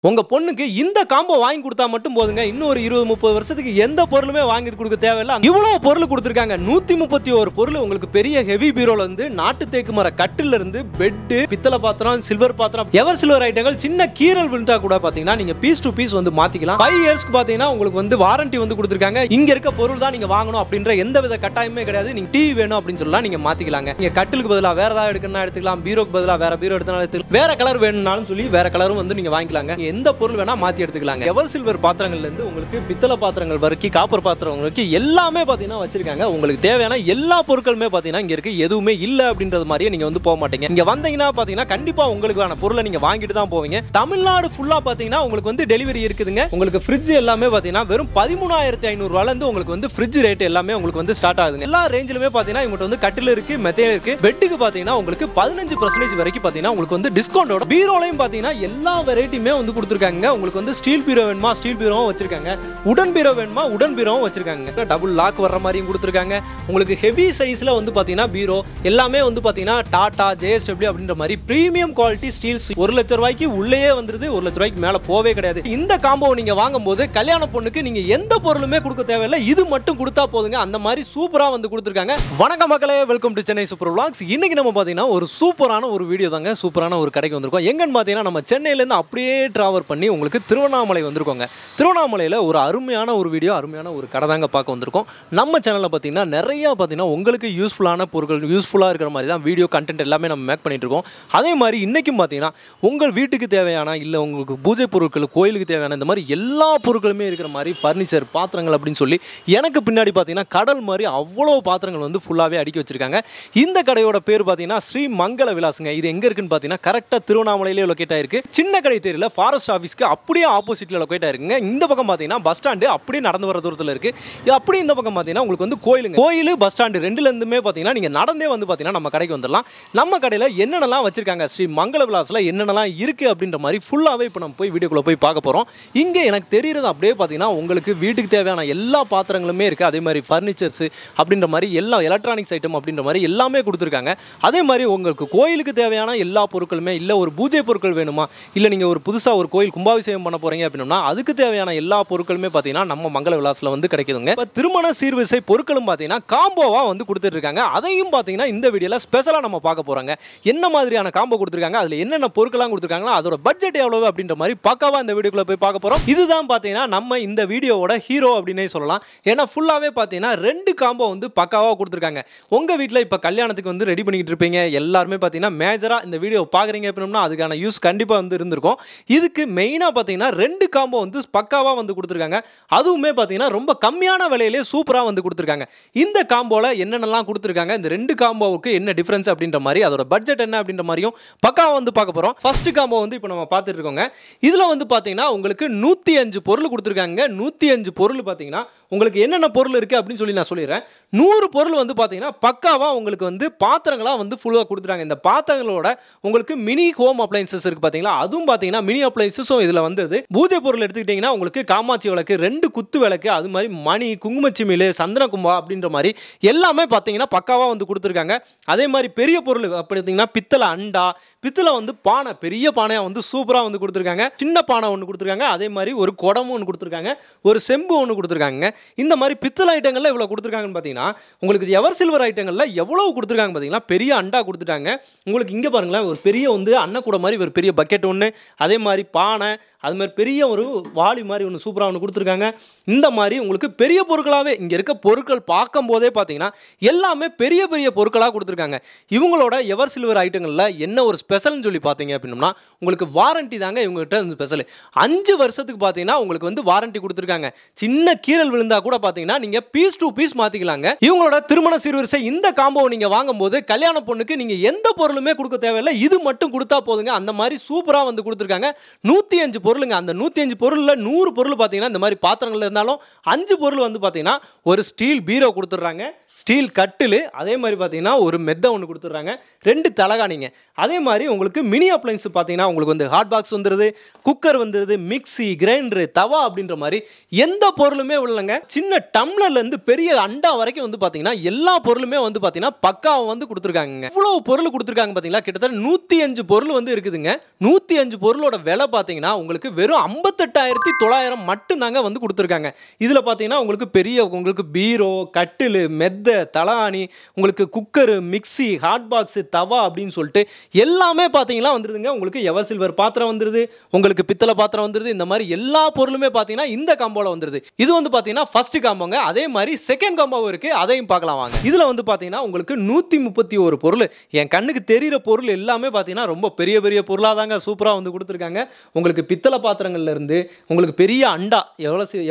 உங்க பொண்ணுக்கு இந்த காம்போ வாங்கி கொடுத்தா மட்டும் போதுங்க. இன்னும் ஒரு 20-30 வருஷத்துக்கு எந்த பொருளுமே வாங்கி கொடுக்க தேவையில்லை. இவ்வளவு பொருள் கொடுத்துருக்காங்க. 131 பொருள் உங்களுக்கு பெரிய ஹெவி பீரோல இருந்து நாட்டு தேக்கு மர கட்டில இருந்து பெட், பித்தளை பாத்திரம், சில்வர் பாத்திரம், எவர் சில்வர் ஐட்டங்கள் சின்ன கீரல் விழுந்தா கூட பாத்தீங்கன்னா நீங்க பீஸ் டு பீஸ் வந்து மாத்திக்கலாம். 5 இயர்ஸ்க்கு பாத்தீங்கன்னா உங்களுக்கு வந்து வாரண்டி வந்து கொடுத்துருக்காங்க. இங்க இருக்க பொருள் தான் நீங்க வாங்கணும் அப்படின்ற எந்த வித கட்டாயமே கிடையாது. நீங்க டிவி வேணும் அப்படின்னு சொல்லலாம் நீங்க மாத்திக்கலாங்க. நீங்க கட்டிலுக்கு பதிலா வேற ஏதாவது எடுக்கணும்னா எடுத்துக்கலாம். பீரோக்கு பதிலா வேற பீரோ எடுத்தாலும் எடுத்துக்கலாம். வேற கலர் வேணும்னாலும் சொல்லி வேற கலரும் வந்து நீங்க வாங்கிக்கலாங்க. எந்த பொருள் வேணா மாத்தி எடுத்துக்கலாங்க. எவர் சில்வர் பாத்திரங்கள்ல இருந்து உங்களுக்கு பித்தளை பாத்திரங்கள் வரைக்கும் காப்பர் பாத்திரம் வரைக்கும் எல்லாமே பாத்தீங்கன்னா வச்சிருக்காங்க. உங்களுக்கு தேவையான எல்லா பொருட்களுமே பாத்தீங்கன்னா இங்க இருக்கு. எதுவுமே இல்ல அப்படின்றது மாதிரியே நீங்க வந்து போக மாட்டீங்க. இங்க வந்தீங்கன்னா பாத்தீங்கன்னா கண்டிப்பா உங்களுக்கான பொருளை நீங்க வாங்கிட்டு தான் போவீங்க. தமிழ்நாடு ஃபுல்லா பாத்தீங்கன்னா உங்களுக்கு வந்து டெலிவரி இருக்குதுங்க. உங்களுக்கு ஃப்ரிட்ஜ் எல்லாமே பாத்தீங்கன்னா வெறும் 13,500 ரூபாயில இருந்து உங்களுக்கு வந்து ஃப்ரிட்ஜ் ரேட் எல்லாமே உங்களுக்கு வந்து ஸ்டார்ட் ஆகுதுங்க. எல்லா ரேஞ்சிலுமே பாத்தீங்கன்னா இவங்க வந்து கட்டில் இருக்கு, மெத்தையில இருக்கு, பெட்டுக்கு பாத்தீங்கன்னா உங்களுக்கு 15% வரைக்கும் பாத்தீங்கன்னா உங்களுக்கு வந்து டிஸ்கவுண்டோட. பீரோலையும் பாத்தீங்கன்னா எல்லா வெரைட்டியுமே வந்து கொடுத்துருக்காங்க. உங்களுக்கு வந்து ஸ்டீல் பீரோ வேணுமா ஸ்டீல் பீரோவும் வச்சிருக்காங்க. உடன் பீரோ வேணுமா உடன் பீரோவும் வச்சிருக்காங்க. டபுள் லாக் வர்ற மாதிரியும் கொடுத்துருக்காங்க. உங்களுக்கு ஹெவி சைஸ்ல வந்து பாத்தீங்கன்னா பீரோ எல்லாமே வந்து பாத்தீங்கன்னா டாடா ஜேஎஸ்டபிள்யூ அப்படின்ற மாதிரி பிரீமியம் குவாலிட்டி ஸ்டீல்ஸ் 1 லட்சம் ரூபாய்க்கு உள்ளேயே வந்துருது. 1 லட்சம் ரூபாய்க்கு மேல போவே கிடையாது. இந்த காம்போ நீங்க வாங்கும்போது கல்யாண பொண்ணுக்கு நீங்க எந்த பொருளுமே கொடுக்க தேவையில்லை. இது மட்டும் கொடுத்தா போதுங்க. அந்த மாதிரி சூப்பரா வந்து கொடுத்துருக்காங்க. வணக்கம் மக்களே, welcome to Chennai super vlogs. இன்னைக்கு நம்ம பாத்தீங்கன்னா ஒரு சூப்பரான ஒரு வீடியோ தாங்க. சூப்பரான ஒரு கடைக்கு வந்திருக்கோம். எங்கன்னு பாத்தீங்கன்னா நம்ம சென்னையில இருந்து அப்படியே டிராவல் பண்ணி உங்களுக்கு திருவண்ணாமலை வந்திருக்கோங்க. திருவண்ணாமலையில் ஒரு அருமையான ஒரு வீடியோ, அருமையான ஒரு கடை தாங்க பார்க்க வந்திருக்கோம். நம்ம சேனலில் பார்த்தீங்கன்னா நிறையா பார்த்தீங்கன்னா உங்களுக்கு யூஸ்ஃபுல்லான பொருட்கள், யூஸ்ஃபுல்லாக இருக்கிற மாதிரி தான் வீடியோ கண்டென்ட் எல்லாமே நம்ம மேக் பண்ணிட்டு இருக்கோம். அதே மாதிரி இன்றைக்கும் பார்த்தீங்கன்னா உங்கள் வீட்டுக்கு தேவையான இல்லை உங்களுக்கு பூஜை பொருட்கள், கோயிலுக்கு தேவையான இந்த மாதிரி எல்லா பொருட்களுமே இருக்கிற மாதிரி ஃபர்னிச்சர், பாத்திரங்கள் அப்படின்னு சொல்லி எனக்கு பின்னாடி பார்த்தீங்கன்னா கடல் மாதிரி அவ்வளோ பாத்திரங்கள் வந்து ஃபுல்லாகவே அடுக்கி வச்சிருக்காங்க. இந்த கடையோட பேர் பார்த்தீங்கன்னா ஸ்ரீ மங்கள விலாசுங்க. இது எங்கே இருக்குன்னு பார்த்தீங்கன்னா கரெக்டாக திருவண்ணாமலையிலே லொக்கேட் ஆயிருக்கு. சின்ன கடை தெரியல, ஃபாரஸ்ட் ஆஃபீஸ்க்கு அப்படியே ஆப்போசிட்ல லொக்கேட் ஆயிருக்குங்க. இந்த பக்கம் பார்த்தீங்கன்னா பஸ் ஸ்டாண்டு அப்படியே நடந்து வர தூரத்தில் இருக்கு. இது அப்படியே இந்த பக்கம் பார்த்தீங்கன்னா உங்களுக்கு வந்து கோயில் பஸ் ஸ்டாண்டு ரெண்டுல இருந்துமே பார்த்தீங்கன்னா நீங்க நடந்தே வந்து பார்த்தீங்கன்னா நம்ம கடைக்கு வந்துடலாம். நம்ம கடையில் என்னென்னலாம் வச்சிருக்காங்க, ஸ்ரீ மங்கள விலாஸ்ல என்னென்னலாம் இருக்கு அப்படின்ற மாதிரி ஃபுல்லாகவே இப்போ நம்ம போய் வீடியோக்குள்ள போய் பார்க்க போறோம். இங்கே எனக்கு தெரியுறது அப்படியே பார்த்தீங்கன்னா உங்களுக்கு வீட்டுக்கு தேவையான எல்லா பாத்திரங்களுமே இருக்கு. அதே மாதிரி ஃபர்னிச்சர்ஸ் அப்படின்ற மாதிரி எல்லா எலக்ட்ரானிக்ஸ் ஐட்டம் அப்படின்ற மாதிரி எல்லாமே கொடுத்துருக்காங்க. அதே மாதிரி உங்களுக்கு கோயிலுக்கு தேவையான எல்லா பொருட்களுமே, இல்லை ஒரு பூஜை பொருட்கள் வேணுமா, இல்லை நீங்கள் ஒரு புதுசாக ஒரு கோயில் கும்பாபிஷேகம் பண்ண போறீங்க அப்படின்னா அதுக்கு தேவையான எல்லா பொருட்களுமே பார்த்தீங்கன்னா நம்ம மங்கள விலாஸ்ல வந்து கிடைக்குதுங்க. இப்போ திருமண சீர்வரிசை பொருட்களும் பார்த்தீங்கன்னா காம்போவா வந்து கொடுத்துட்டு இருக்காங்க. அதையும் பார்த்தீங்கன்னா இந்த வீடியோல ஸ்பெஷலா நம்ம பார்க்க போறாங்க. என்ன மாதிரியான காம்போ கொடுத்துருக்காங்க, அதுல என்னென்ன பொருட்கள்லாம் கொடுத்துருக்காங்களா, அதோட பட்ஜெட் எவ்வளவு அப்படின்ற மாதிரி பக்காவா இந்த வீடியோக்குள்ள போய் பார்க்க போறோம். இதுதான் பார்த்தீங்கன்னா நம்ம இந்த வீடியோவோட ஹீரோ அப்படின்னே சொல்லலாம். ஏன்னா ஃபுல்லாவே பார்த்தீங்கன்னா 2 காம்போ வந்து பக்காவா கொடுத்துருக்காங்க. உங்க வீட்டில் இப்போ கல்யாணத்துக்கு வந்து ரெடி பண்ணிக்கிட்டு இருப்பீங்க எல்லாருமே பார்த்தீங்கன்னா மேஜரா இந்த வீடியோ பார்க்குறீங்க அப்படின்னா அதுக்கான யூஸ் கண்டிப்பாக வந்து இருந்திருக்கும். இதுக்கு மெயினாக பார்த்தீங்கன்னா 2 காம்போ வந்து பக்காவா வந்து கொடுத்துருக்காங்க. அதுவுமே பார்த்தீங்கன்னா ரொம்ப கம்மியான விலையிலே சூப்பராக வந்து கொடுத்துருக்காங்க. இந்த காம்போல என்னென்னலாம் கொடுத்துருக்காங்க, இந்த 2 காம்போவுக்கு என்ன டிஃபரன்ஸ் அப்படின்ற மாதிரி, அதோட பட்ஜெட் என்ன அப்படின்ற மாதிரியும் பக்காவா வந்து பார்க்க போறோம். ஃபர்ஸ்ட் காம்போ வந்து இப்போ நம்ம பார்த்துட்டு இருக்கோங்க. இதுல வந்து பார்த்தீங்கன்னா உங்களுக்கு 105 பொருள் கொடுத்துருக்காங்க. 105 பொருள் பார்த்தீங்கன்னா உங்களுக்கு என்னென்ன பொருள் இருக்கு அப்படின்னு சொல்லி நான் சொல்லிடுறேன். 100 பொருள் வந்து பார்த்தீங்கன்னா பக்காவா உங்களுக்கு வந்து பாத்திரங்களா வந்து ஃபுல்லாக கொடுத்துருக்காங்க. இந்த பாத்திரங்களோட உங்களுக்கு மினி ஹோம் அப்ளைன்சஸ் இருக்கு பார்த்தீங்களா, அதுவும் பார்த்தீங்கன்னா மினி அப்ளைன்சஸும் இதில் வந்தது. பூஜை பொருள் எடுத்துக்கிட்டிங்கன்னா உங்களுக்கு காமாட்சி விளக்கு, 2 குத்து விளக்கு, அது மாதிரி மணி, குங்குமச்சிமிழ், சந்தன கும்பா அப்படின்ற மாதிரி எல்லாமே பார்த்தீங்கன்னா பக்காவாக வந்து கொடுத்துருக்காங்க. அதே மாதிரி பெரிய பொருள் பார்த்தீங்கன்னா பித்தளை அண்டா, பித்தளை வந்து பானை, பெரிய பானையாக வந்து சூப்பராக வந்து கொடுத்துருக்காங்க. சின்ன பானை ஒன்று கொடுத்துருக்காங்க. அதே மாதிரி ஒரு குடமும் ஒன்று கொடுத்துருக்காங்க, ஒரு செம்பு ஒன்று கொடுத்துருக்காங்க. இந்த மாதிரி பித்தளை ஐட்டங்கள்ல இவ்வளோ கொடுத்துருக்காங்கன்னு பார்த்தீங்கன்னா உங்களுக்கு எவர் சில்வர் ஐட்டங்கள்ல எவ்வளவு கொடுத்துருக்காங்க பார்த்தீங்கன்னா பெரிய அண்டா கொடுத்துட்டாங்க. உங்களுக்கு இங்கே பாருங்களேன், ஒரு பெரிய வந்து அன்னக்கூட மாதிரி ஒரு பெரிய பக்கெட் ஒன்று, அதே மாதிரி பானை, அது மாதிரி பெரிய ஒரு வாளி மாதிரி ஒன்று சூப்பராக ஒன்று கொடுத்துருக்காங்க. இந்த மாதிரி உங்களுக்கு பெரிய பொருட்களாகவே இங்கே இருக்க பொருட்கள் பார்க்கும் போதே பார்த்தீங்கன்னா எல்லாமே பெரிய பெரிய பொருட்களாக கொடுத்துருக்காங்க. இவங்களோட எவர் சில்வர் ஐட்டங்களில் என்ன ஒரு ஸ்பெஷல்னு சொல்லி பார்த்தீங்க அப்படின்னா உங்களுக்கு வாரண்டி தாங்க இவங்ககிட்ட வந்து ஸ்பெஷல். 5 வருஷத்துக்கு பார்த்தீங்கன்னா உங்களுக்கு வந்து வாரண்டி கொடுத்துருக்காங்க. சின்ன கீரல் விழுந்தா கூட பார்த்தீங்கன்னா நீங்கள் பீஸ் டு பீஸ் மாற்றிக்கலாங்க. இவங்களோட திருமண சீர்வரிசை இந்த காம்போ நீங்கள் வாங்கும்போது கல்யாண பொண்ணுக்கு நீங்கள் எந்த பொருளுமே கொடுக்க தேவையில்லை. இது மட்டும் கொடுத்தா போதுங்க. அந்த மாதிரி சூப்பராக வந்து கொடுத்துருக்காங்க. 105 பொருளுங்க. அந்த 105 பொருளில் 100 பொருள் பார்த்தீங்கன்னா இந்த மாதிரி பாத்திரங்கள் இருந்தாலும் 5 பொருள் வந்து பார்த்தீங்கன்னா ஒரு ஸ்டீல் பீரோ கொடுத்துட்றாங்க. ஸ்டீல் கட்டில், அதே மாதிரி பார்த்தீங்கன்னா ஒரு மெத்தை ஒன்று கொடுத்துட்றாங்க, 2 தலகாணிங்க. அதே மாதிரி உங்களுக்கு மினி அப்ளைன்ஸ் பார்த்தீங்கன்னா உங்களுக்கு வந்து ஹாட் பாக்ஸ் வந்துடுது, குக்கர் வந்துடுது, மிக்ஸி, கிரைண்டரு, தவா அப்படின்ற மாதிரி எந்த பொருளுமே இல்லைங்க. சின்ன டம்ளர்லேருந்து பெரிய அண்டா வரைக்கும் வந்து பார்த்தீங்கன்னா எல்லா பொருளுமே வந்து பார்த்தீங்கன்னா பக்காவை வந்து கொடுத்துருக்காங்க. இவ்வளோ பொருள் கொடுத்துருக்காங்க பார்த்தீங்களா, கிட்டத்தட்ட 105 பொருள் வந்து இருக்குதுங்க. 105 பொருளோட விலை பார்த்தீங்கன்னா உங்களுக்கு வெறும் 58,900 மட்டும்தாங்க வந்து கொடுத்துருக்காங்க. இதில் பார்த்தீங்கன்னா உங்களுக்கு பீரோ, கட்டில், மெத்தை, தலகாணி, உங்களுக்கு குக்கரு, மிக்ஸி, ஹாட் பாக்ஸ், தவா அப்படின்னு சொல்லிட்டு எல்லாமே பார்த்தீங்கன்னா வந்துருதுங்க. உங்களுக்கு எவர் சில்வர் பாத்திரம் வந்துருது, உங்களுக்கு பித்தளை பாத்திரம் வந்துருது. இந்த மாதிரி எல்லா பொருளுமே பார்த்தீங்கன்னா இந்த காம்போல வந்துருது. இது வந்து பார்த்தீங்கன்னா ஃபர்ஸ்ட் காம்போங்க. அதே மாதிரி செகண்ட் காம்போவும் இருக்கு, அதையும் பார்க்கலாம் வாங்க. இதில் வந்து பார்த்தீங்கன்னா உங்களுக்கு 131 பொருள், என் கண்ணுக்கு தெரிகிற பொருள் எல்லாமே பார்த்தீங்கன்னா ரொம்ப பெரிய பெரிய பொருளாக தாங்க சூப்பராக வந்து கொடுத்துருக்காங்க. உங்களுக்கு பித்தளை பாத்திரங்கள்ல இருந்து உங்களுக்கு பெரிய அண்டா,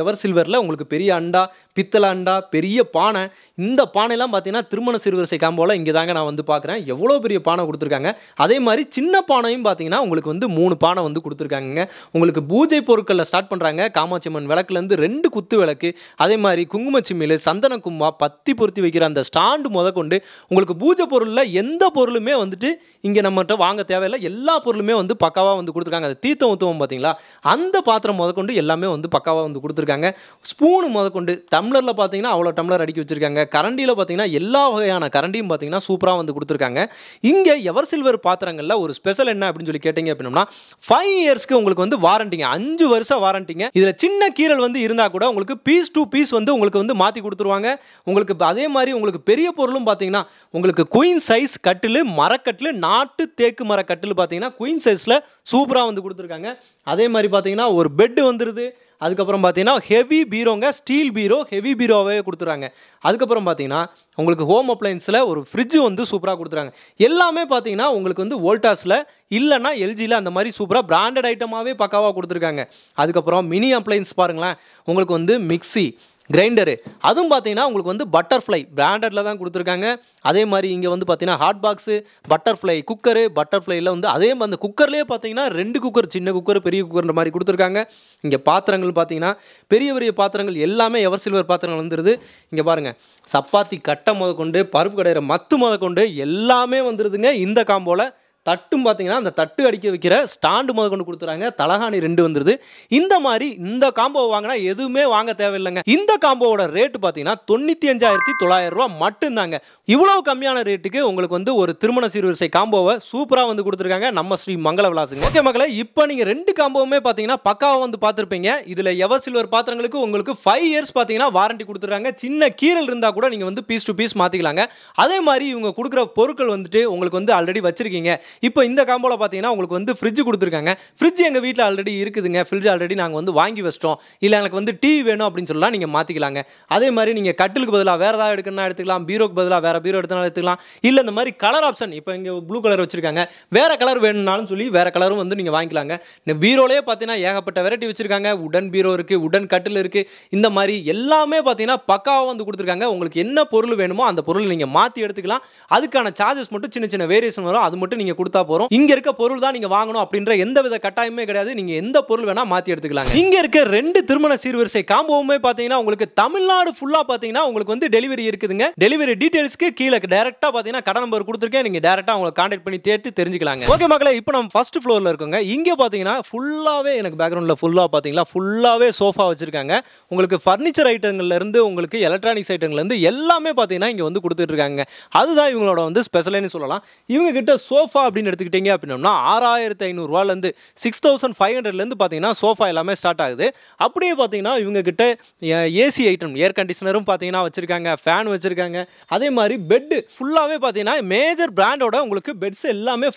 எவர் சில்வரில் உங்களுக்கு பெரிய அண்டா, பித்தளை அண்டா, பெரிய பானை. இந்த பானைலாம் பார்த்தீங்கன்னா திருமண சிறுவரிசை காம்போல இங்கே தாங்க நான் வந்து பார்க்குறேன். எவ்வளோ பெரிய பானை கொடுத்துருக்காங்க. அதே மாதிரி சின்ன பானையும் பார்த்தீங்கன்னா உங்களுக்கு வந்து 3 பானை வந்து கொடுத்துருக்காங்க. உங்களுக்கு பூஜை பொருட்களில் ஸ்டார்ட் பண்ணுறாங்க. காமாட்சி அம்மன் விளக்குலேருந்து 2 குத்து விளக்கு, அதே மாதிரி குங்குமச்சிமிழ், சந்தன கும்பா, பத்தி பொருத்தி வைக்கிற அந்த ஸ்டாண்டு முதற்கொண்டு உங்களுக்கு பூஜை பொருளில் எந்த பொருளுமே வந்துட்டு இங்கே நம்மகிட்ட வாங்க தேவையில்லை. எல்லா பொருளுமே வந்து பக்காவாக வந்து கொடுத்துருக்காங்க. அது தீர்த்தம் ஊற்றுவோம் பார்த்தீங்களா, அந்த பாத்திரம் முதற்கொண்டு எல்லாமே வந்து பக்காவாக வந்து கொடுத்துருக்காங்க. ஸ்பூனு முதற்கொண்டு டம்ளரில் பார்த்தீங்கன்னா அவ்வளோ டம்ளர் அடுக்கி வச்சிருக்காங்க. கரண்டியில் பார்த்தீங்கன்னா எல்லா வகையான கரண்டியும் பார்த்தீங்கன்னா சூப்பராக வந்து கொடுத்துருக்காங்க. இங்கே எவர் சில்வர் பாத்திரங்களில் ஒரு ஸ்பெஷல் என்ன அப்படின்னு சொல்லி கேட்டீங்க அப்படின்னா 5 இயர்ஸ்க்கு உங்களுக்கு வந்து வாரண்டிங்க, 5 வருஷம் வாரண்டிங்க. இதில் சின்ன கீரல் வந்து இருந்தால் கூட உங்களுக்கு பீஸ் டு பீஸ் வந்து உங்களுக்கு வந்து மாற்றி கொடுத்துருவாங்க. உங்களுக்கு அதே மாதிரி உங்களுக்கு பெரிய பொருளும் பார்த்தீங்கன்னா உங்களுக்கு குயின் சைஸ் கட்டில், மரக்கட்டில், நாட்டு தேக்கு மரக்கட்டில் பார்த்தீங்கன்னா குயின் சைஸில் சூப்பராக வந்து கொடுத்துருக்காங்க. அதே மாதிரி பார்த்தீங்கன்னா ஒரு பெட்டு வந்துடுது. அதுக்கப்புறம் பார்த்தீங்கன்னா ஹெவி பீரோங்க, ஸ்டீல் பீரோ, ஹெவி பீரோவே கொடுத்துறாங்க. அதுக்கப்புறம் பார்த்தீங்கன்னா உங்களுக்கு ஹோம் அப்ளைன்ஸில் ஒரு ஃப்ரிட்ஜ் வந்து சூப்பராக கொடுத்துறாங்க. எல்லாமே பார்த்தீங்கன்னா உங்களுக்கு வந்து வோல்டாஸில் இல்லைனா எல்ஜியில் அந்த மாதிரி சூப்பராக பிராண்டட் ஐட்டமாகவே பக்காவாக கொடுத்துருக்காங்க. அதுக்கப்புறம் மினி அப்ளைன்ஸ் பாருங்களேன், உங்களுக்கு வந்து மிக்ஸி, கிரைண்டரு, அதுவும் பார்த்தீங்கன்னா உங்களுக்கு வந்து பட்டர்ஃப்ளை பிராண்டடில் தான் கொடுத்துருக்காங்க. அதே மாதிரி இங்கே வந்து பார்த்தீங்கன்னா ஹாட் பாக்ஸு, பட்டர்ஃப்ளை குக்கரு, பட்டர்ஃப்ளையில் வந்து அதே மாதிரி அந்த குக்கர்லேயே பார்த்தீங்கன்னா 2 குக்கர், சின்ன குக்கர், பெரிய குக்கர்ன்ற மாதிரி கொடுத்துருக்காங்க. இங்கே பாத்திரங்கள் பார்த்தீங்கன்னா பெரிய பெரிய பாத்திரங்கள் எல்லாமே எவர் சில்வர் பாத்திரங்கள் வந்துடுது. இங்கே பாருங்கள், சப்பாத்தி கட்டை முதற்கொண்டு, பருப்பு கடையிற மத்து முதற்கொண்டு எல்லாமே வந்துடுதுங்க இந்த காம்போல. தட்டும் பார்த்தீங்கன்னா அந்த தட்டு அடிக்க வைக்கிற ஸ்டாண்டு முதற்கொண்டு கொடுத்துறாங்க. தலகாணி 2 வந்துடுது. இந்த மாதிரி இந்த காம்போ வாங்கினா எதுவுமே வாங்க தேவையில்லைங்க. இந்த காம்போவோட ரேட்டு பார்த்தீங்கன்னா 95,900 ரூபா மட்டும்தாங்க. இவ்வளோ கம்மியான ரேட்டுக்கு உங்களுக்கு வந்து ஒரு திருமண சீர்வரிசை காம்போவை சூப்பராக வந்து கொடுத்துருக்காங்க நம்ம ஸ்ரீ மங்கள விலாசுங்க. ஓகே மக்களே, இப்போ நீங்கள் 2 காம்போவுமே பார்த்தீங்கன்னா பக்காவாக வந்து பார்த்துருப்பீங்க. இதில் எவர் சில்வர் பாத்திரங்களுக்கு உங்களுக்கு 5 இயர்ஸ் பார்த்தீங்கன்னா வாரண்டி கொடுத்துறாங்க. சின்ன கீரல் இருந்தால் கூட நீங்கள் வந்து பீஸ் டு பீஸ் மாற்றிக்கலாங்க. அதே மாதிரி இவங்க கொடுக்குற பொருட்கள் வந்துட்டு உங்களுக்கு வந்து ஆல்ரெடி வச்சிருக்கீங்க. இப்போ இந்த காம்போல பார்த்தீங்கன்னா உங்களுக்கு வந்து ஃப்ரிட்ஜ் கொடுத்துருக்காங்க. ஃப்ரிட்ஜ் எங்கள் வீட்டில் ஆல்ரெடி இருக்குதுங்க, ஃப்ரிட்ஜ் ஆல்ரெடி நாங்கள் வந்து வாங்கி வச்சிட்டோம், இல்லை எனக்கு வந்து டிவி வேணும் அப்படின்னு சொல்லலாம் நீங்கள் மாற்றிக்கலாங்க. அதே மாதிரி நீங்கள் கட்டிலுக்கு பதிலாக வேறு ஏதாவது எடுக்கணும்னா எடுத்துக்கலாம், பீரோக்கு பதிலாக வேறு பீரோ எடுத்தாலும் எடுத்துக்கலாம். இல்லை இந்த மாதிரி கலர் ஆப்ஷன், இப்போ இங்கே ப்ளூ கலர் வச்சுருக்காங்க, வேறு கலர் வேணும்னாலும் சொல்லி வேறு கலரும் வந்து நீங்கள் வாங்கிக்கலாங்க. இந்த பீரோலேயே பார்த்தீங்கன்னா ஏகப்பட்ட வெரைட்டி வச்சுருக்காங்க. உடன் பீரோ இருக்குது, உடன் கட்டில் இருக்குது. இந்த மாதிரி எல்லாமே பார்த்தீங்கன்னா பக்காவாக வந்து கொடுத்துருக்காங்க. உங்களுக்கு என்ன பொருள் வேணுமோ அந்த பொருள் நீங்கள் மாற்றி எடுத்துக்கலாம். அதுக்கான சார்ஜஸ் மட்டும் சின்ன சின்ன வேரியேஷன் வரும், அது மட்டும் நீங்கள் கொடுத்தா போறோம். இங்க இருக்க பொருள் தான் நீங்க வாங்கணும் அப்படின்ற எந்தவித கட்டாயமே கிடையாது. நீங்க எந்த பொருள் வேணா மாத்தி எடுத்துக்கலாங்க. இங்க இருக்க 2 திருமண சீர்வரிசை காம்போவுமே பாத்தீங்கன்னா உங்களுக்கு தமிழ்நாடு ஃபுல்லா பாத்தீங்கன்னா உங்களுக்கு வந்து டெலிவரி இருக்குதுங்க. டெலிவரி டீடைல்ஸ்க்கு கீழ டைரக்டா பாத்தீங்கன்னா கடை நம்பர் கொடுத்திருக்கேன், நீங்க டைரக்டா அவங்களை கான்டாக்ட் பண்ணி கேட்டு தெரிஞ்சுக்கலாங்க. ஓகே மக்களே, இப்போ நம்ம ஃபர்ஸ்ட் ஃப்ளோர்ல இருக்கோங்க. இங்க பாத்தீங்கன்னா ஃபுல்லாவே எனக்கு பேக்ரவுண்ட்ல ஃபுல்லா பாத்தீங்கன்னா ஃபுல்லாவே சோஃபா வச்சிருக்காங்க. உங்களுக்கு ஃபர்னிச்சர் ஐட்டங்கள்ல இருந்து உங்களுக்கு எலக்ட்ரானிக்ஸ் ஐட்டங்கள்ல இருந்து எல்லாமே பாத்தீங்கன்னா இங்க வந்து கொடுத்துட்டு இருக்காங்க. அதுதான் இவங்களோட வந்து ஸ்பெஷல்னு சொல்லலாம். இவங்க கிட்ட சோஃபா அப்படின்னு எடுத்துக்கிட்டீங்க அப்படின்னா 6,500 ரூபாயிலிருந்து 6,500லேருந்து பார்த்தீங்கன்னா சோஃபா எல்லாமே ஸ்டார்ட் ஆகுது. அப்படியே பார்த்தீங்கன்னா இவங்க கிட்ட ஏசி ஐட்டம், ஏர் கண்டிஷனரும் பார்த்தீங்கன்னா வச்சிருக்காங்க, ஃபேன் வச்சிருக்காங்க. அதே மாதிரி பெட் ஃபுல்லாகவே பார்த்தீங்கன்னா மேஜர் பிராண்டோட உங்களுக்கு பெட்ஸ் எல்லாமே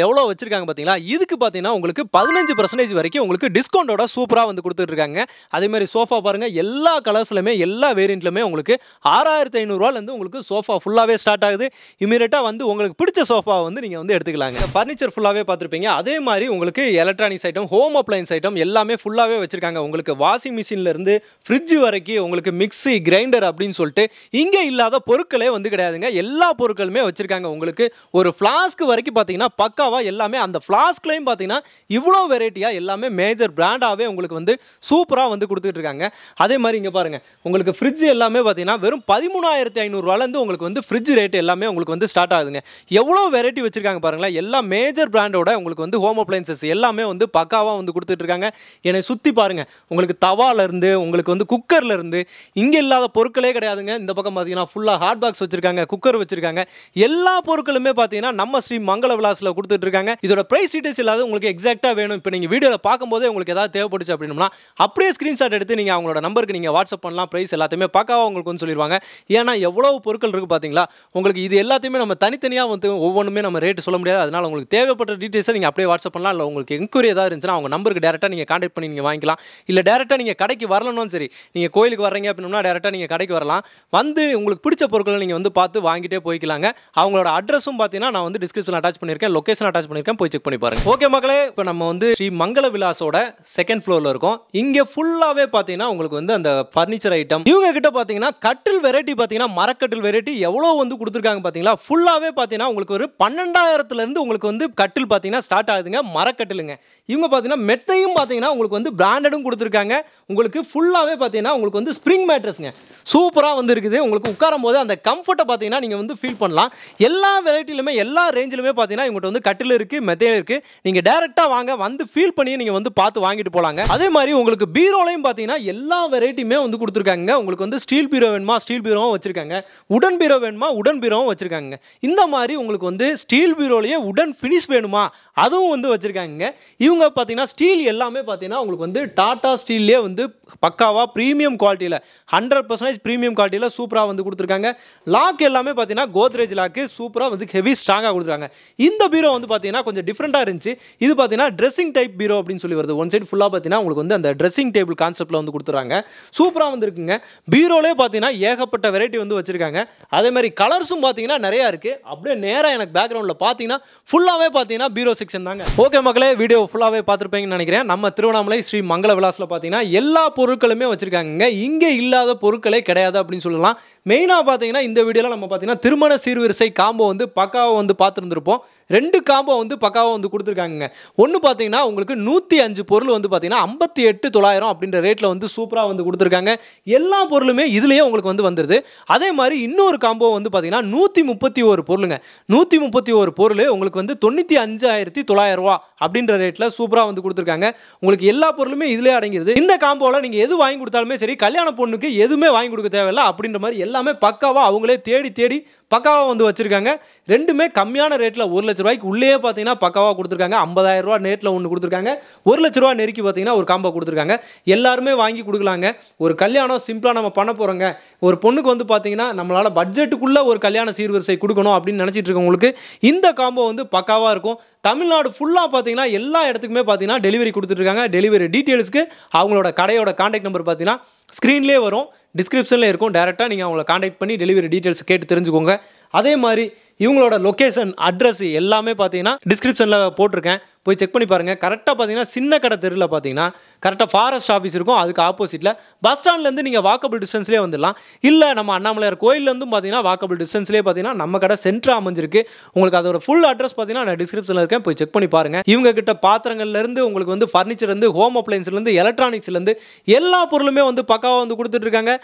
எவ்வளோ வச்சிருக்காங்க பார்த்தீங்களா. இதுக்கு பார்த்தீங்கன்னா உங்களுக்கு 15% வரைக்கும் உங்களுக்கு டிஸ்கவுண்டோட சூப்பராக வந்து கொடுத்துட்டு இருக்காங்க. அதே மாதிரி சோஃபா பாருங்க, எல்லா கலர்ஸ்லையுமே எல்லா வேரியண்ட்லையுமே உங்களுக்கு 6,500 ரூபாயிலேருந்து உங்களுக்கு சோஃபா ஃபுல்லாகவே ஸ்டார்ட் ஆகுது. இமீடியட்டாக வந்து உங்களுக்கு பிடிச்ச சோஃபா வந்து நீங்கள் வந்து எடுத்துக்கலாங்க. வச்சிருக்காங்க. ஃபர்னிச்சர் ஃபுல்லாவே பார்த்திருப்பீங்க. அதே மாதிரி உங்களுக்கு electronics item, home appliances item எல்லாமே ஃபுல்லாவே வச்சிருக்காங்க. உங்களுக்கு வாஷிங் மிஷின்ல இருந்து ஃப்ரிட்ஜ் வரைக்கும் உங்களுக்கு மிக்ஸி, கிரைண்டர் அப்படின்னு சொல்லிட்டு இங்க இல்லாத பொருட்களே வந்து கிடையாதுங்க. எல்லா பொருட்களுமே வச்சிருக்காங்க. உங்களுக்கு ஒரு ஃப்ளாஸ்க் வரைக்கும் பார்த்தீங்கன்னா பக்காவா எல்லாமே அந்த ஃப்ளாஸ்க்லயும் பார்த்தீங்கன்னா இவ்வளோ வெரைட்டியா எல்லாமே மேஜர் பிராண்டாவே உங்களுக்கு வந்து சூப்பரா வந்து கொடுத்துட்டு இருக்காங்க. அதே மாதிரி இங்க பாருங்க உங்களுக்கு ஃப்ரிட்ஜ் எல்லாமே பார்த்தீங்கன்னா வெறும் 13,500 ரூபாயிலிருந்து உங்களுக்கு வந்து ஃப்ரிட்ஜ் ரேட் எல்லாமே உங்களுக்கு வந்து ஸ்டார்ட் ஆகுதுங்க. எவ்வளோ வெரைட்டி வச்சிருக்காங்க பாருங்களேன். எல்லா மேஜர் பிராண்டோட உங்களுக்கு வந்து ஹோம் அப்ளையன்சஸ் எல்லாமே வந்து பக்காவா வந்து கொடுத்துட்டு இருக்காங்க. என்னை சுற்றி பாருங்க உங்களுக்கு தவால இருந்து உங்களுக்கு வந்து குக்கர்ல இருந்து இங்க இல்லாத பொருட்களே கிடையாதுங்க. இந்த பக்கம் பார்த்தீங்கன்னா ஃபுல்லா ஹாட் பாக்ஸ் வச்சிருக்காங்க, குக்கர் வச்சிருக்காங்க. எல்லா பொருட்களுமே பார்த்தீங்கன்னா நம்ம ஸ்ரீ மங்கள விலாஸ்ல கொடுத்துட்டு இருக்காங்க. இதோட பிரைஸ் டீடைல்ஸ் இல்லாத உங்களுக்கு எக்ஸாக்ட்டா வேணும். இப்போ நீங்க வீடியோல பார்க்கும்போதே உங்களுக்கு ஏதாவது தேவைப்படுச்சு அப்படின்னா அப்படியே ஸ்கிரீன்ஷாட் எடுத்து நீங்க அவங்களோட நம்பருக்கு நீங்க வாட்ஸ்அப் பண்ணலாம். பிரைஸ் எல்லாத்தையுமே பக்காவா உங்களுக்கு வந்து சொல்லிடுவாங்க. ஏன்னா எவ்வளவு பொருட்கள் இருக்கு பாத்தீங்களா. உங்களுக்கு இது எல்லாத்தையுமே நம்ம தனித்தனியா வந்து ஒவ்வொன்றுமே நம்ம ரேட் சொல்ல முடியாது. அதனால உங்களுக்கு தேவைப்பட்ட டீடைல்ஸை நீங்க அப்படியே வாட்ஸ்அப் பண்ணலாம். இல்லை உங்களுக்கு என்கொயரி ஏதாவது இருந்துச்சுன்னா அவங்க நம்பருக்கு டேரெக்டாக நீங்கள் கான்டாக்ட் பண்ணி நீங்கள் வாங்கிக்கலாம். இல்லை டேரெக்டாக நீங்கள் கடைக்கு வரலன்னு சரி, நீங்கள் கோயிலுக்கு வர்றீங்க அப்படின்னா டேரெக்டாக நீங்கள் கடைக்கு வரலாம். வந்து உங்களுக்கு பிடிச்ச பொருட்களை நீங்கள் வந்து பார்த்து வாங்கிட்டே போய்க்கலாங்க. அவங்களோட அட்ரஸும் பார்த்தீங்கன்னா நான் வந்து டிஸ்கிரிப்ஷனில் அட்டாச் பண்ணியிருக்கேன், லொகேஷன் அட்டாச் பண்ணியிருக்கேன், போய் செக் பண்ணி பாருங்க. ஓகே மக்களே, இப்போ நம்ம வந்து ஸ்ரீ மங்கள விலாஸோட செகண்ட் ஃப்ளோரில் இருக்கோம். இங்கே ஃபுல்லாகவே பார்த்தீங்கன்னா உங்களுக்கு வந்து அந்த ஃபர்னிச்சர் ஐட்டம் இவங்க கிட்ட பார்த்தீங்கன்னா கட்டில் வெரைட்டி பார்த்தீங்கன்னா மரக்கட்டில் வெரைட்டி எவ்வளோ வந்து கொடுத்துருக்காங்க பார்த்தீங்களா. ஃபுல்லாகவே பார்த்தீங்கன்னா உங்களுக்கு ஒரு 12,000 உங்களுக்கு வந்து கட்டில் பார்த்தீங்கன்னா ஸ்டார்ட் ஆகுதுங்க. மரக்கட்டிலுங்க. இவங்க பார்த்தீங்கன்னா மெத்தையும் பார்த்தீங்கன்னா உங்களுக்கு வந்து பிராண்டடும் கொடுத்துருக்காங்க. உங்களுக்கு ஃபுல்லாகவே பார்த்தீங்கன்னா உங்களுக்கு வந்து ஸ்ப்ரிங் மேட்ரஸ்ங்க சூப்பராக வந்து இருக்குது. உங்களுக்கு உட்காரும் போது அந்த கம்ஃபர்ட்டை பார்த்தீங்கன்னா நீங்கள் வந்து ஃபீல் பண்ணலாம். எல்லா வெரைட்டிலுமே எல்லா ரேஞ்சிலுமே பார்த்தீங்கன்னா இவங்கள்ட்ட வந்து கட்டில் இருக்குது, மெத்தையில் இருக்குது. நீங்கள் டேரெக்டாக வாங்க, வந்து ஃபீல் பண்ணி நீங்கள் வந்து பார்த்து வாங்கிட்டு போகலாங்க. அதே மாதிரி உங்களுக்கு பீரோலையும் பார்த்தீங்கன்னா எல்லா வெரைட்டியுமே வந்து கொடுத்துருக்காங்க. உங்களுக்கு வந்து ஸ்டீல் பீரோ வேணுமா ஸ்டீல் பீரோவும் வச்சுருக்காங்க, உடன் பீரோ வேணுமா உடன் பீரோவும் வச்சுருக்காங்க. இந்த மாதிரி உங்களுக்கு வந்து ஸ்டீல் பீரோலேயே உடன் ஃபினிஷ் வேணுமா அதுவும் வந்து வச்சுருக்காங்க. இவங்க பார்த்தீங்கன்னா ஸ்டீல் எல்லாமே பார்த்தீங்கன்னா உங்களுக்கு வந்து டாடா ஸ்டீல்லே வந்து பக்காவாக ப்ரீமியம் குவாலிட்டியில் 100% ப்ரீமியம் குவாலிட்டியில் சூப்பராக வந்து கொடுத்துருக்காங்க. லாக் எல்லாமே பார்த்தீங்கன்னா கோத்ரேஜ் லாக்கு சூப்பராக வந்து ஹெவி ஸ்ட்ராங்காக கொடுத்துருக்காங்க. இந்த பீரோ வந்து பார்த்தீங்கன்னா கொஞ்சம் டிஃப்ரெண்ட்டாக இருந்துச்சு. இது பார்த்தீங்கன்னா ட்ரெஸ்ஸிங் டைப் பீரோ அப்படின்னு சொல்லி வருது. ஒன் சைடு ஃபுல்லாக பார்த்தீங்கன்னா உங்களுக்கு வந்து அந்த ட்ரெஸ்ஸிங் டேபிள் கான்செப்ட்டில் வந்து கொடுத்துறாங்க. சூப்பராக வந்து இருக்குங்க. பீரோலே பார்த்தீங்கன்னா ஏகப்பட்ட வெரைட்டி வந்து வச்சுருக்காங்க. அதே மாதிரி கலர்ஸும் பார்த்தீங்கன்னா நிறையா இருக்குது. அப்படியே நேராக எனக்கு பேக்ரவுண்டில் பார்த்தீங்கன்னா ஃபுல்லாகவே பார்த்தீங்கன்னா பீரோ செக்ஷன் தாங்க. ஓகே மக்களே, வீடியோ ஃபுல்லாகவே பார்த்துருப்பீங்கன்னு நினைக்கிறேன். நம்ம திருவண்ணாமலை ஸ்ரீ மங்கள விலாஸில் பார்த்தீங்கன்னா எல்லா பொருட்களுமே வச்சுருக்காங்க. இங்கே இல்லாத பொருட்களே கிடையாது அப்படின்னு சொல்லலாம். மெயினாக பார்த்தீங்கன்னா இந்த வீடியோவில் நம்ம பார்த்தீங்கன்னா திருமண சீர்வரிசை காம்போ வந்து பக்காவாக வந்து பார்த்துருந்துருப்போம். 2 காம்போ வந்து பக்காவாக வந்து கொடுத்துருக்காங்க. ஒன்று பார்த்தீங்கன்னா உங்களுக்கு 105 பொருள் வந்து பார்த்தீங்கன்னா 58,900 அப்படின்ற ரேட்டில் வந்து சூப்பராக வந்து கொடுத்துருக்காங்க. எல்லா பொருளுமே இதுலேயே உங்களுக்கு வந்து வந்துடுது. அதே மாதிரி இன்னொரு காம்போ வந்து பார்த்தீங்கன்னா 131 பொருளுங்க. 131 பொருள் உங்களுக்கு வந்து 95,900 ரூபா அப்படின்ற ரேட்டில் சூப்பராக வந்து கொடுத்துருக்காங்க. உங்களுக்கு எல்லா பொருளுமே இதிலே அடங்கிடுது. இந்த காம்போவில் நீங்கள் எது வாங்கி கொடுத்தாலுமே சரி, கல்யாண பொண்ணுக்கு எதுவுமே வாங்கி கொடுக்க தேவையில்லை அப்படின்ற மாதிரி எல்லாமே பக்காவாக அவங்களே தேடி தேடி பக்காவாக வந்து வச்சுருக்காங்க. ரெண்டுமே கம்மியான ரேட்டில் 1 லட்ச ரூபாய்க்கு உள்ளே பார்த்தீங்கன்னா பக்காவாக கொடுத்துருக்காங்க. 50,000 ரூபா நேரில் ஒன்று கொடுத்துருக்காங்க. 1 லட்ச ரூபா நெருக்கி பார்த்தீங்கன்னா ஒரு காம்போ கொடுத்துருக்காங்க. எல்லாருமே வாங்கி கொடுக்கலாங்க. ஒரு கல்யாணம் சிம்பிளாக நம்ம பண்ண போகிறோங்க, ஒரு பொண்ணுக்கு வந்து பார்த்தீங்கன்னா நம்மளால் பட்ஜெட்டுக்குள்ளே ஒரு கல்யாண சீர்வரிசை கொடுக்கணும் அப்படின்னு நினச்சிட்டு இருக்கவங்களுக்கு இந்த காம்போ வந்து பக்காவாக இருக்கும். தமிழ்நாடு ஃபுல்லாக பார்த்தீங்கன்னா எல்லா இடத்துக்குமே பார்த்தீங்கன்னா டெலிவரி கொடுத்துட்ருக்காங்க. டெலிவரி டீட்டெயில்ஸ்க்கு அவங்களோட கடையோட கான்டாக்ட் நம்பர் பார்த்தீங்கன்னா ஸ்க்ரீன்லேயே வரும், டிஸ்கிரிப்ஷனில் இருக்கும். டேரெக்டாக நீங்கள் அவங்கள கான்டாக்ட் பண்ணி டெலிவரி டீட்டெயில்ஸ் கேட்டு தெரிஞ்சுக்கோங்க. அதே மாதிரி இவங்களோட லொக்கேஷன் அட்ரஸ் எல்லாமே பார்த்தீங்கன்னா டிஸ்கிரிப்ஷனில் போட்டிருக்கேன், போய் செக் பண்ணி பாருங்கள். கரெக்டாக பார்த்தீங்கன்னா சின்ன கடை தெருவில் பார்த்தீங்கன்னா கரெக்டாக ஃபாரஸ்ட் ஆஃபீஸ் இருக்கும், அதுக்கு ஆப்போசிட்டில் பஸ் ஸ்டாண்ட்லேருந்து நீங்கள் வாக்கபிள் டிஸ்டன்ஸ்லேயே வந்துடலாம். இல்லை நம்ம அண்ணாமலையார் கோயிலேருந்தும் பார்த்தீங்கன்னா வாக்கபிள் டிஸ்டன்ஸ்லேயே பார்த்தீங்கன்னா நம்ம கடை சென்டராக அமைஞ்சிருக்கு. உங்களுக்கு அதோட ஃபுல் அட்ரஸ் பார்த்தீங்கன்னா நான் டிஸ்கிரிப்ஷனில் இருக்கேன், போய் செக் பண்ணி பாருங்கள். இவங்க கிட்ட பாத்திரங்கள்லேருந்து உங்களுக்கு வந்து ஃபர்னிச்சர்லேருந்து ஹோம் அப்ளையன்ஸ்லேருந்து எலக்ட்ரானிக்ஸ்லேருந்து எல்லா பொருளுமே வந்து பக்காவாக வந்து கொடுத்துட்ருக்காங்க.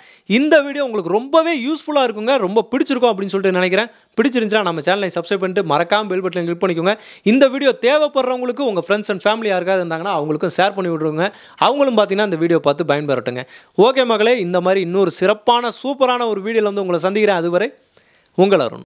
இந்த வீடியோ உங்களுக்கு ரொம்பவே யூஸ்ஃபுல்லாக இருக்குங்க, ரொம்ப பிடிச்சிருக்கும் அப்படின்னு சொல்லிட்டு நினைக்கிறேன். பிடிச்சிருந்துச்சுன்னா நம்ம சேனலை சப்ஸ்கிரைப் பண்ணிட்டு மறக்காம பெல் பட்டனை கிளிக் பண்ணிக்கோங்க. இந்த வீடியோ தேவைப்படுறவங்களுக்கு உங்கள் ஃப்ரெண்ட்ஸ் அண்ட் ஃபேமிலி யாருக்காவது இருந்தாங்கன்னா அவங்களுக்கும் ஷேர் பண்ணி விட்ருங்க. அவங்களும் பார்த்தீங்கன்னா இந்த வீடியோ பார்த்து பயன்பெறட்டுங்க. ஓகே மகளே, இந்த மாதிரி இன்னொரு சிறப்பான சூப்பரான ஒரு வீடியோவில் வந்து உங்களை சந்திக்கிறேன். அதுவரை உங்கள் அருண்.